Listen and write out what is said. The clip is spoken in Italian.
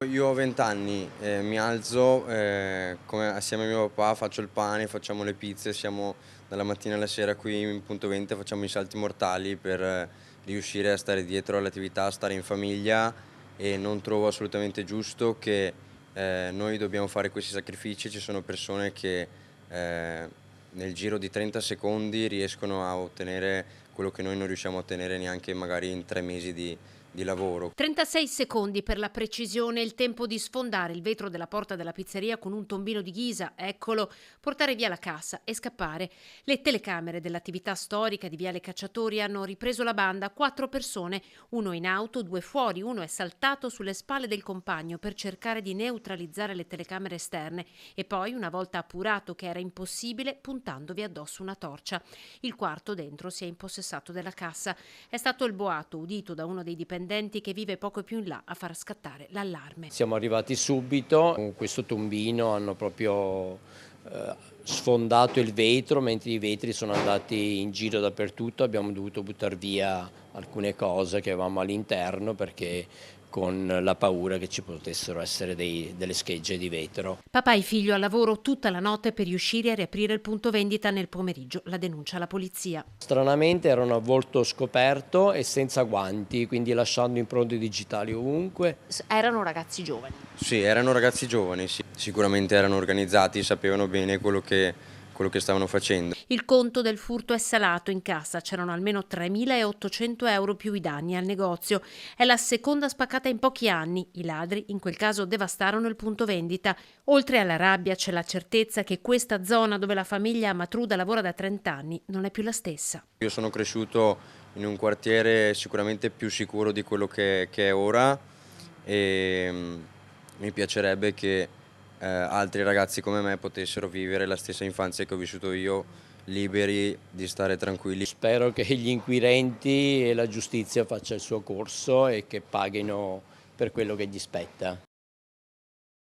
Io ho 20 anni, mi alzo, assieme a mio papà faccio il pane, facciamo le pizze, siamo dalla mattina alla sera qui in punto vendita, facciamo i salti mortali per riuscire a stare dietro all'attività, a stare in famiglia e non trovo assolutamente giusto che noi dobbiamo fare questi sacrifici. Ci sono persone che nel giro di 30 secondi riescono a ottenere quello che noi non riusciamo a ottenere neanche magari in 3 mesi di lavoro. 36 secondi per la precisione, il tempo di sfondare il vetro della porta della pizzeria con un tombino di ghisa, eccolo, portare via la cassa e scappare. Le telecamere dell'attività storica di Viale Cacciatori hanno ripreso la banda, 4 persone, uno in auto, 2 fuori, uno è saltato sulle spalle del compagno per cercare di neutralizzare le telecamere esterne e poi, una volta appurato che era impossibile, puntandovi addosso una torcia. Il quarto dentro si è impossessato della cassa. È stato il boato udito da uno dei dipendenti che vive poco più in là a far scattare l'allarme. Siamo arrivati subito, con questo tombino hanno proprio sfondato il vetro, mentre i vetri sono andati in giro dappertutto, abbiamo dovuto buttare via alcune cose che avevamo all'interno perché con la paura che ci potessero essere delle schegge di vetro. Papà e figlio al lavoro tutta la notte per riuscire a riaprire il punto vendita nel pomeriggio. La denuncia alla polizia. Stranamente erano a volto scoperto e senza guanti, quindi lasciando impronte digitali ovunque. Erano ragazzi giovani. Sì, erano ragazzi giovani, sì. Sicuramente erano organizzati, sapevano bene quello che stavano facendo. Il conto del furto è salato, in cassa c'erano almeno 3.800 euro più i danni al negozio. È la seconda spaccata in pochi anni. I ladri in quel caso devastarono il punto vendita. Oltre alla rabbia c'è la certezza che questa zona dove la famiglia Matruda lavora da 30 anni non è più la stessa. Io sono cresciuto in un quartiere sicuramente più sicuro di quello che è ora e mi piacerebbe che altri ragazzi come me potessero vivere la stessa infanzia che ho vissuto io, liberi di stare tranquilli. Spero che gli inquirenti e la giustizia faccia il suo corso e che paghino per quello che gli spetta.